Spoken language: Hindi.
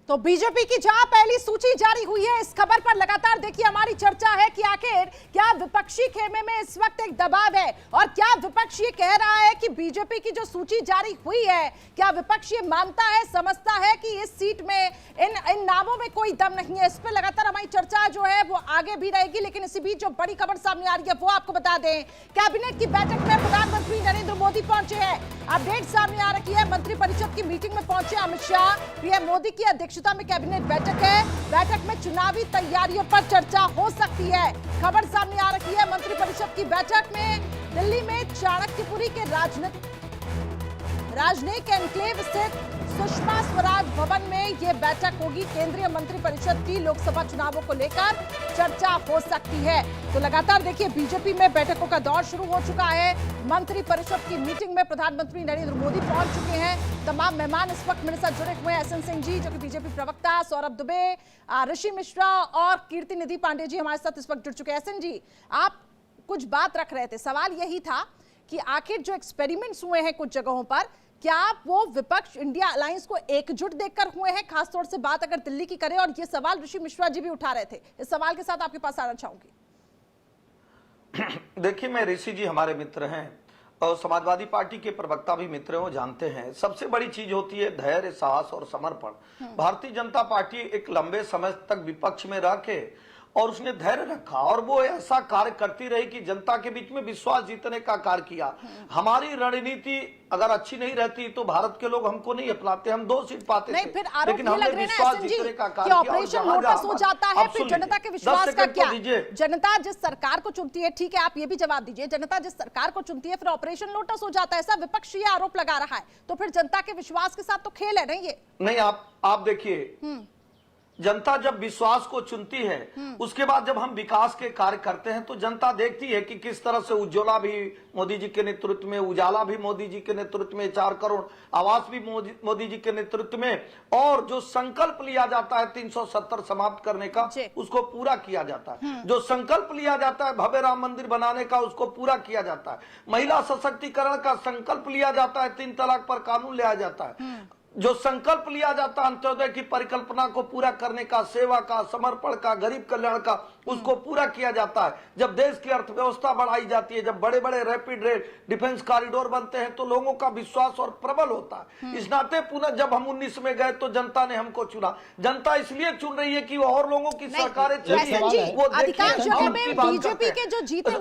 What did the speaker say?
तो बीजेपी की जहां पहली सूची जारी हुई है, इस खबर पर लगातार देखिए हमारी चर्चा है कि आखिर क्या विपक्षी खेमे में इस वक्त एक दबाव है और क्या विपक्ष ये कह रहा है कि बीजेपी की जो सूची जारी हुई है, क्या विपक्ष ये मानता है, समझता है कि इस सीट में इन नामों में कोई दम नहीं है। इस पर लगातार हमारी चर्चा जो है वो आगे भी रहेगी, लेकिन इसी बीच जो बड़ी खबर सामने आ रही है वो आपको बता दें। कैबिनेट की बैठक में प्रधानमंत्री नरेंद्र मोदी पहुंचे हैं। अपडेट सामने आ रही है, मंत्रिपरिषद की मीटिंग में पहुंचे अमित शाह। पीएम मोदी की अध्यक्षता में कैबिनेट बैठक है। बैठक में चुनावी तैयारियों पर चर्चा हो सकती है। खबर सामने आ रही है, मंत्रिपरिषद की बैठक में दिल्ली में चाणक्यपुरी के राजनयिक एनक्लेव स्थित सुषमा स्वराज भवन में यह बैठक होगी। केंद्रीय मंत्रिपरिषद की लोकसभा चुनावों को लेकर चर्चा हो सकती है। तो लगातार देखिए बीजेपी में बैठकों का दौर शुरू हो चुका है। मंत्रिपरिषद की मीटिंग में प्रधानमंत्री नरेंद्र मोदी पहुंच चुके हैं। तमाम मेहमान इस वक्त मेरे साथ जुड़े हुए हैं। एसएन सिंह जी जो कि बीजेपी प्रवक्ता, सौरभ दुबे, ऋषि मिश्रा और कीर्ति निधि पांडे जी हमारे साथ इस वक्त जुड़ चुके हैं। एसएन जी, आप कुछ बात रख रहे थे, सवाल यही था कि आखिर जो एक्सपेरिमेंट्स हुए हैं कुछ जगहों पर, क्या वो विपक्ष इंडिया अलायंस को एकजुट देखकर हुए हैं? खासतौर से बात अगर दिल्ली की करें, और ये सवाल ऋषि मिश्रा जी भी उठा रहे थे। इस सवाल के साथ आपके पास आना चाहूंगी। देखिए, मैं ऋषि जी हमारे मित्र हैं और समाजवादी पार्टी के प्रवक्ता भी मित्र हैं, वो जानते हैं सबसे बड़ी चीज होती है धैर्य, साहस और समर्पण। भारतीय जनता पार्टी एक लंबे समय तक विपक्ष में रह के और उसने धैर्य रखा और वो ऐसा कार्य करती रही कि जनता के बीच में विश्वास जीतने का कार्य किया। हमारी रणनीति अगर अच्छी नहीं रहती तो भारत के लोग हमको नहीं अपनाते, हम 2 सीट पाते नहीं, थे। फिर आरोप लेकिन हमने विश्वास जीतने का कार्य किया। ऑपरेशन लोटस हो जाता है, फिर जनता के विश्वास का क्या? जनता जिस सरकार को चुनती है, ठीक है आप ये भी जवाब दीजिए, जनता जिस सरकार को चुनती है फिर ऑपरेशन लोटस हो जाता है, ऐसा विपक्ष ये आरोप लगा रहा है। तो फिर जनता के विश्वास के साथ तो खेल है नहीं ये। नहीं, आप देखिए, जनता जब विश्वास को चुनती है उसके बाद जब हम विकास के कार्य करते हैं तो जनता देखती है कि किस तरह से उज्ज्वला भी मोदी जी के नेतृत्व में, उजाला भी मोदी जी के नेतृत्व में, 4 करोड़ आवास भी मोदी जी के नेतृत्व में, और जो संकल्प लिया जाता है 370 समाप्त करने का उसको पूरा किया जाता है। जो संकल्प लिया जाता है भव्य राम मंदिर बनाने का उसको पूरा किया जाता है। महिला सशक्तिकरण का संकल्प लिया जाता है, 3 तलाक पर कानून लाया जाता है। जो संकल्प लिया जाता है अंत्योदय की परिकल्पना को पूरा करने का, सेवा का, समर्पण का, गरीब कल्याण का, उसको पूरा किया जाता है। जब देश की अर्थव्यवस्था बढ़ाई जाती है, जब बड़े बड़े रैपिड रेल डिफेंस कॉरिडोर बनते हैं तो लोगों का विश्वास और प्रबल होता है। इस नाते पुनः जब हम 19 में गए तो जनता ने हमको चुना। जनता इसलिए चुन रही है कि वो और लोगों की सरकारें चली है, वो अधिकांश जगह में बीजेपी के जो जीते